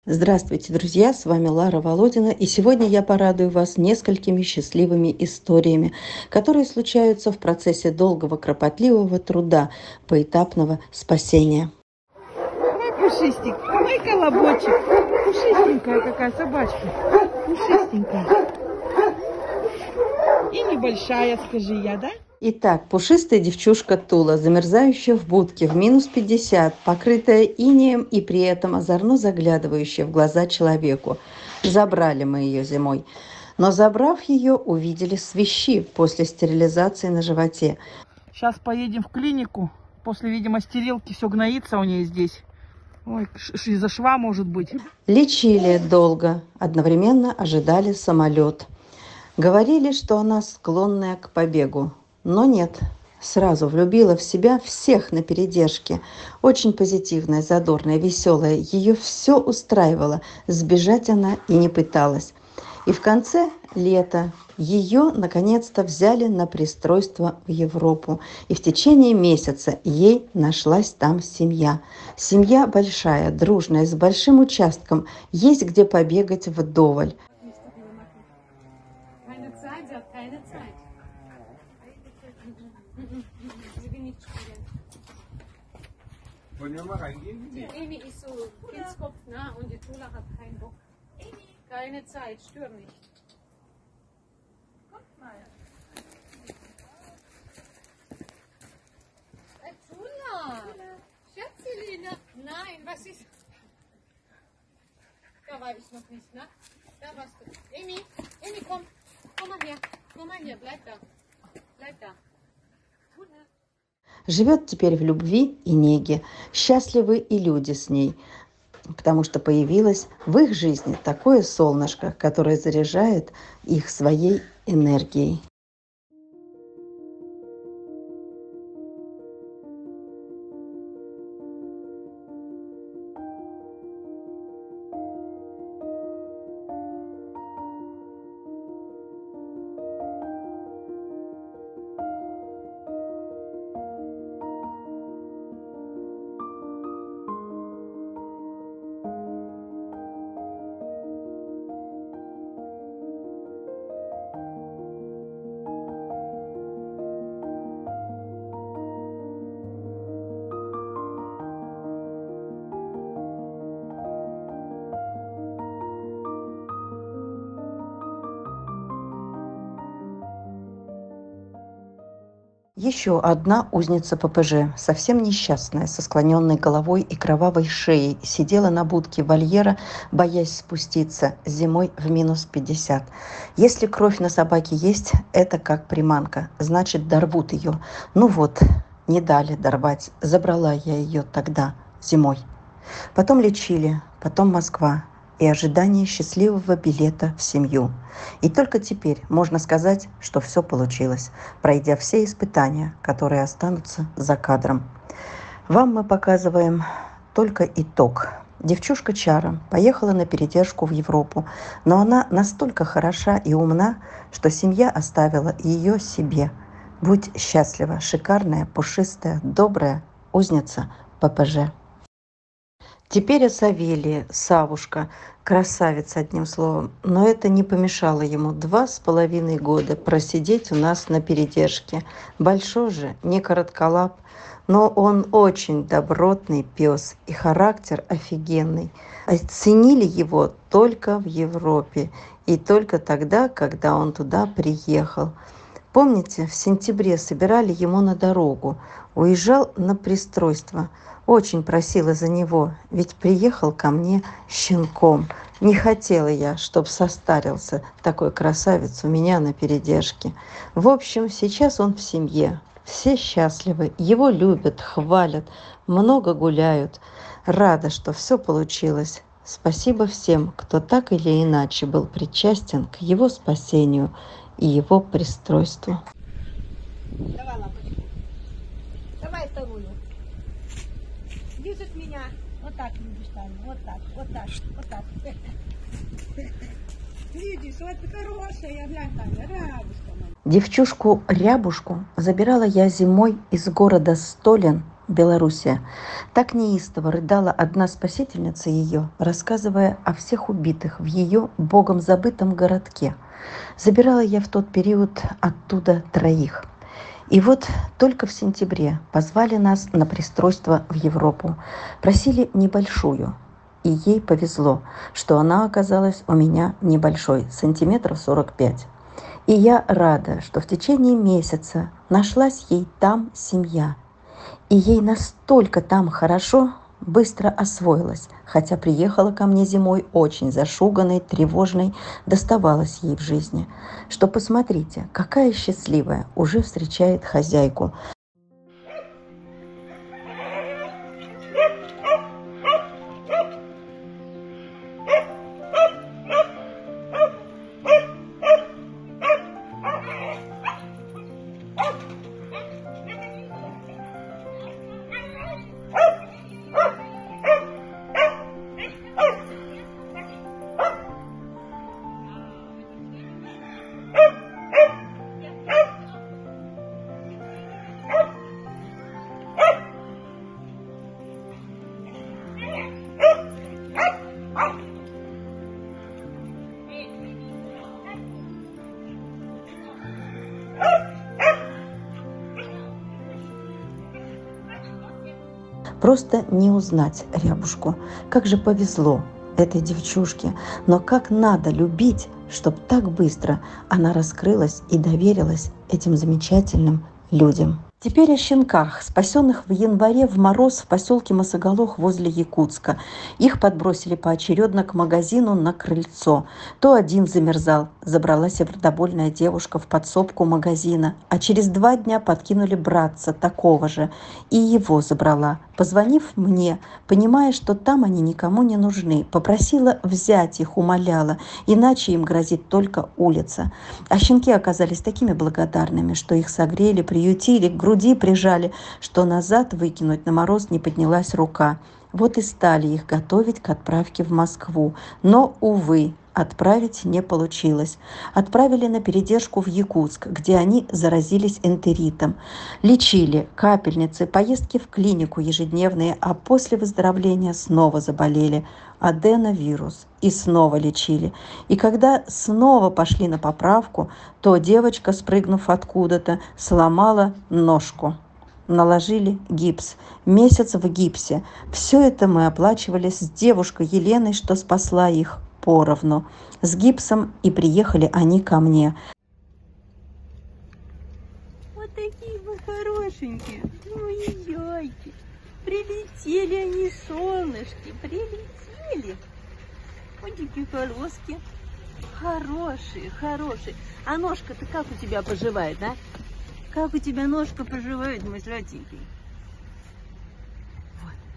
Здравствуйте, друзья! С вами Лара Володина, и сегодня я порадую вас несколькими счастливыми историями, которые случаются в процессе долгого, кропотливого труда, поэтапного спасения. Мой пушистик, мой колобочек, пушистенькая какая собачка, пушистенькая. И небольшая, скажи я, да? Итак, пушистая девчушка Тула, замерзающая в будке в минус 50, покрытая инеем и при этом озорно заглядывающая в глаза человеку. Забрали мы ее зимой. Но забрав ее, увидели свищи после стерилизации на животе. Сейчас поедем в клинику. После, видимо, стерилки все гноится у нее здесь. Ой, из-за шва, может быть. Лечили долго, одновременно ожидали самолет. Говорили, что она склонная к побегу. Но нет, сразу влюбила в себя всех на передержке. Очень позитивная, задорная, веселая. Ее все устраивало. Сбежать она и не пыталась. И в конце лета ее наконец-то взяли на пристройство в Европу. И в течение месяца ей нашлась там семья. Семья большая, дружная, с большим участком. Есть где побегать вдоволь. Keine Zeit, sie hat keine Zeit. Sie will nicht spielen. Wollen wir mal reingehen? Die Emi ist so Kindskopf, ne? Und die Tula hat keinen Bock. Keine Zeit, stör nicht. Kommt mal. Tula! Schätzchen, nein, was ist? Da war ich noch nicht, ne? Da warst du. Emi, komm. Komm mal her. Komm mal her, bleib da. Bleib da. Tula. Живет теперь в любви и неге. Счастливы и люди с ней, потому что появилось в их жизни такое солнышко, которое заряжает их своей энергией. Еще одна узница ППЖ, совсем несчастная, со склоненной головой и кровавой шеей, сидела на будке вольера, боясь спуститься зимой в минус 50. Если кровь на собаке есть, это как приманка, значит, дорвут ее. Ну вот, не дали дорвать, забрала я ее тогда, зимой. Потом лечили, потом Москва и ожидание счастливого билета в семью. И только теперь можно сказать, что все получилось, пройдя все испытания, которые останутся за кадром. Вам мы показываем только итог. Девчушка Чара поехала на передержку в Европу, но она настолько хороша и умна, что семья оставила ее себе. Будь счастлива, шикарная, пушистая, добрая узница ППЖ. Теперь о Савелии, Савушка, красавец одним словом, но это не помешало ему 2,5 года просидеть у нас на передержке. Большой же, не коротколап, но он очень добротный пес и характер офигенный. Оценили его только в Европе и только тогда, когда он туда приехал. Помните, в сентябре собирали ему на дорогу, уезжал на пристройство. Очень просила за него, ведь приехал ко мне щенком. Не хотела я, чтоб состарился такой красавец у меня на передержке. В общем, сейчас он в семье. Все счастливы, его любят, хвалят, много гуляют. Рада, что все получилось. Спасибо всем, кто так или иначе был причастен к его спасению и его пристройству. Давай лапочку. Давай вторую. Держит меня. Вот так любишь, Таня. Вот так, вот так, вот так. Видишь, вот хорошая, глянь, Таня, рябушка моя. Девчушку Рябушку забирала я зимой из города Столин Белоруссия. Так неистово рыдала одна спасительница ее, рассказывая о всех убитых в ее богом забытом городке. Забирала я в тот период оттуда 3. И вот только в сентябре позвали нас на пристройство в Европу. Просили небольшую. И ей повезло, что она оказалась у меня небольшой, сантиметров 45. И я рада, что в течение месяца нашлась ей там семья. И ей настолько там хорошо, быстро освоилась, хотя приехала ко мне зимой очень зашуганной, тревожной, доставалась ей в жизни. Что посмотрите, какая счастливая, уже встречает хозяйку. Просто не узнать Рябушку. Как же повезло этой девчушке. Но как надо любить, чтобы так быстро она раскрылась и доверилась этим замечательным людям. Теперь о щенках, спасенных в январе в мороз в поселке Масоголох возле Якутска. Их подбросили поочередно к магазину на крыльцо. То один замерзал, забралась сердобольная девушка в подсобку магазина, а через 2 дня подкинули братца такого же, и его забрала. Позвонив мне, понимая, что там они никому не нужны, попросила взять их, умоляла, иначе им грозит только улица. А щенки оказались такими благодарными, что их согрели, приютили, к груди прижали, что назад выкинуть на мороз не поднялась рука. Вот и стали их готовить к отправке в Москву. Но, увы, отправить не получилось. Отправили на передержку в Якутск, где они заразились энтеритом. Лечили, капельницы, поездки в клинику ежедневные, а после выздоровления снова заболели. Аденовирус. И снова лечили. И когда снова пошли на поправку, то девочка, спрыгнув откуда-то, сломала ножку. Наложили гипс. Месяц в гипсе. Все это мы оплачивали с девушкой Еленой, что спасла их, поровну. С гипсом и приехали они ко мне. Вот такие вы хорошенькие. Ну, езжайте. Прилетели они, солнышки, прилетели. Вот такие колоски. Хорошие, хорошие. А ножка-то как у тебя поживает, а? Как у тебя ножка поживает, мой сладенький?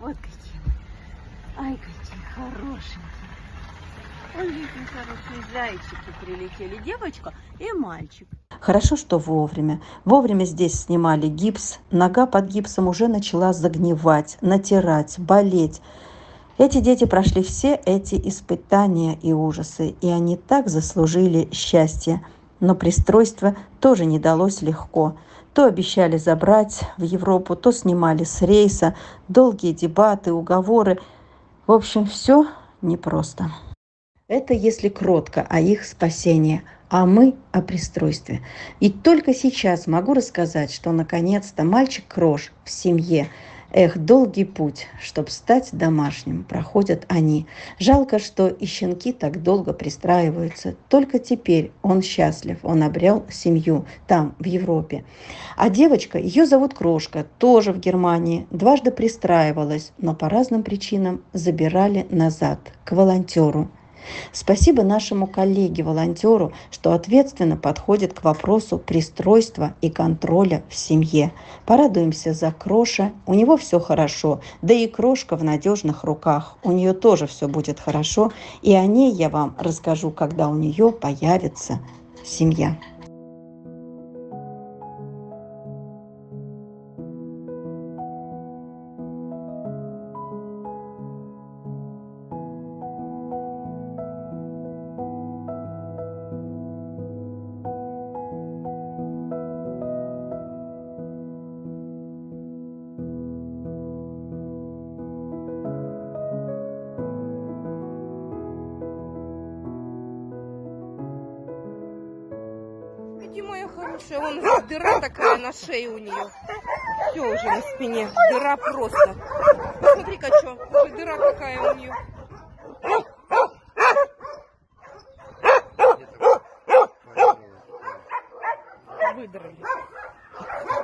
Вот какие. Ай, какие хорошенькие. Ой, какие хорошие зайчики прилетели. Девочка и мальчик. Хорошо, что вовремя. Вовремя здесь снимали гипс. Нога под гипсом уже начала загнивать, натирать, болеть. Эти дети прошли все эти испытания и ужасы, и они так заслужили счастье. Но пристройство тоже не далось легко. То обещали забрать в Европу, то снимали с рейса. Долгие дебаты, уговоры. В общем, все непросто. Это если кротко о их спасении, а мы о пристройстве. И только сейчас могу рассказать, что наконец-то мальчик Крош в семье. Эх, долгий путь, чтобы стать домашним, проходят они. Жалко, что и щенки так долго пристраиваются. Только теперь он счастлив, он обрел семью там, в Европе. А девочка, ее зовут Крошка, тоже в Германии, 2 пристраивалась, но по разным причинам забирали назад, к волонтеру. Спасибо нашему коллеге-волонтеру, что ответственно подходит к вопросу пристройства и контроля в семье. Порадуемся за Кроша, у него все хорошо, да и Крошка в надежных руках, у нее тоже все будет хорошо, и о ней я вам расскажу, когда у нее появится семья. Ой, моя хорошая, вон дыра такая на шее у нее. Все уже на спине, дыра просто. Посмотри-ка, что, дыра какая у нее. Выдрали.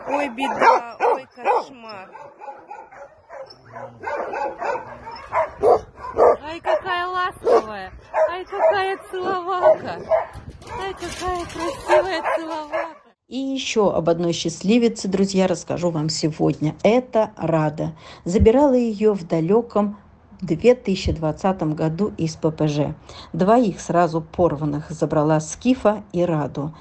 Ой, беда, ой, кошмар. Ай, какая ласковая, ай, какая целовака, ай, какая красивая целовака. И еще об одной счастливице, друзья, расскажу вам сегодня. Это Рада. Забирала ее в далеком 2020 году из ППЖ. Двоих сразу порванных забрала Скифа и Раду.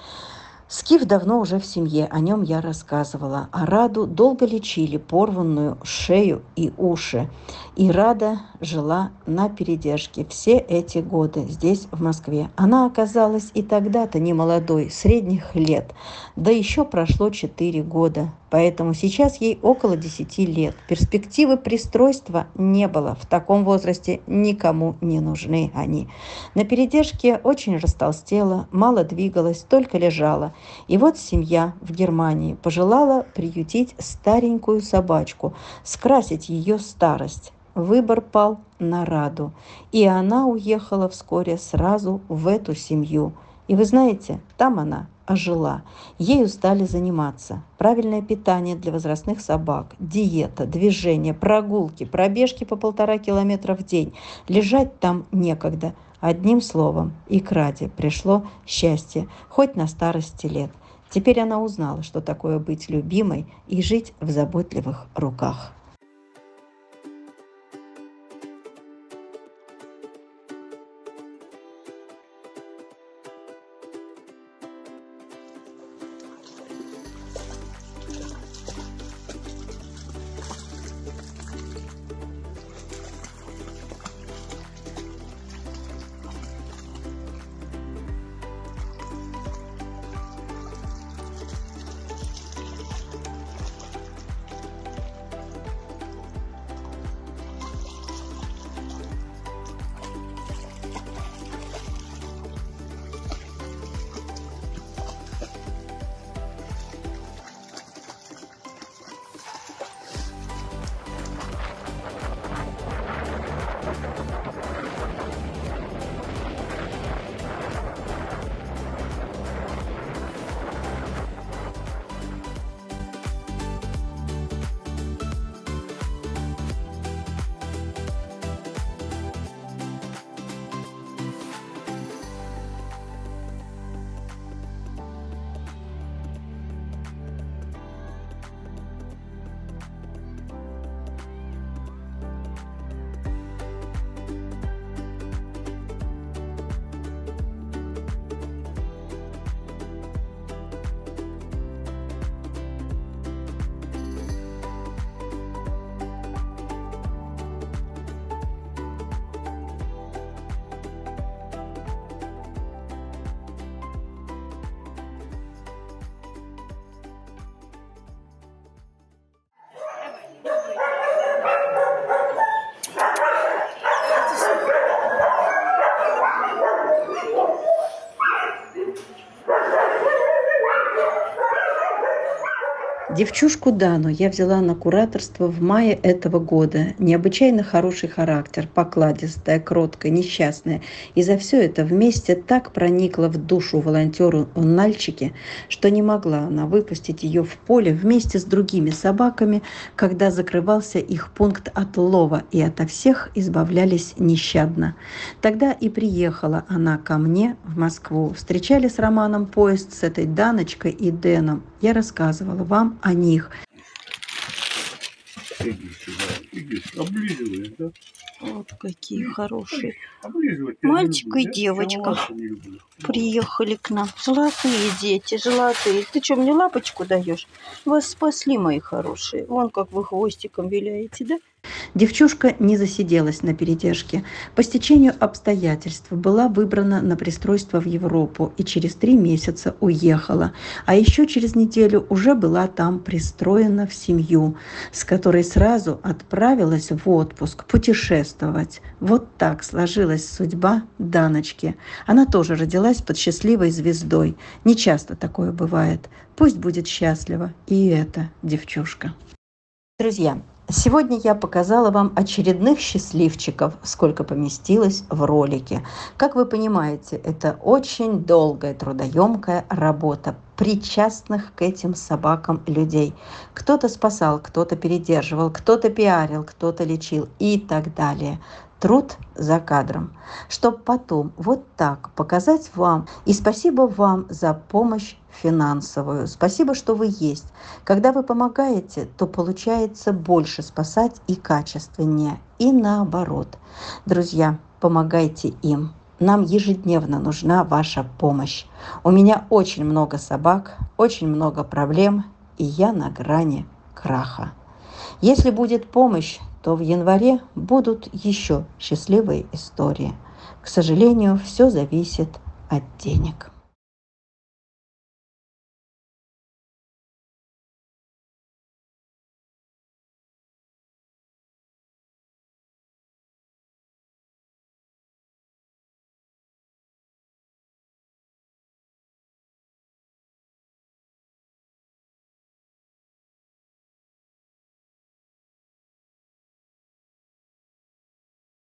Скиф давно уже в семье, о нем я рассказывала. А Раду долго лечили порванную шею и уши. И Рада жила на передержке все эти годы здесь, в Москве. Она оказалась и тогда-то не молодой, средних лет. Да еще прошло 4 года. Поэтому сейчас ей около 10 лет. Перспективы пристройства не было. В таком возрасте никому не нужны они. На передержке очень растолстела, мало двигалась, только лежала. И вот семья в Германии пожелала приютить старенькую собачку, скрасить ее старость. Выбор пал на Раду. И она уехала вскоре сразу в эту семью. И вы знаете, там она ожила. Ею стали заниматься. Правильное питание для возрастных собак, диета, движение, прогулки, пробежки по 1,5 километра в день. Лежать там некогда. Одним словом, и к Раде пришло счастье, хоть на старости лет. Теперь она узнала, что такое быть любимой и жить в заботливых руках. Девчушку Дану я взяла на кураторство в мае этого года. Необычайно хороший характер, покладистая, кроткая, несчастная. И за все это вместе так проникла в душу волонтеру Нальчике, что не могла она выпустить ее в поле вместе с другими собаками, когда закрывался их пункт отлова, и ото всех избавлялись нещадно. Тогда и приехала она ко мне в Москву. Встречали с Романом поезд с этой Даночкой и Дэном. Я рассказывала вам о них. Иди сюда, иди, облизывай, да? Вот какие хорошие. Облизывать Мальчик я и люблю, девочка целоваться не люблю. приехали к нам. Золотые дети, золотые. Ты что, мне лапочку даешь? Вас спасли, мои хорошие. Вон как вы хвостиком виляете, да? Девчушка не засиделась на передержке. По стечению обстоятельств была выбрана на пристройство в Европу и через 3 месяца уехала. А еще через неделю уже была там пристроена в семью, с которой сразу отправилась в отпуск путешествовать. Вот так сложилась судьба Даночки. Она тоже родилась под счастливой звездой. Не часто такое бывает. Пусть будет счастлива и эта девчушка. Друзья, сегодня я показала вам очередных счастливчиков, сколько поместилось в ролике. Как вы понимаете, это очень долгая, трудоемкая работа причастных к этим собакам людей. Кто-то спасал, кто-то передерживал, кто-то пиарил, кто-то лечил и так далее. Труд за кадром, чтобы потом вот так показать вам. И спасибо вам за помощь финансовую. Спасибо, что вы есть. Когда вы помогаете, то получается больше спасать и качественнее. И наоборот. Друзья, помогайте им. Нам ежедневно нужна ваша помощь. У меня очень много собак, очень много проблем, и я на грани краха. Если будет помощь, то в январе будут еще счастливые истории. К сожалению, все зависит от денег.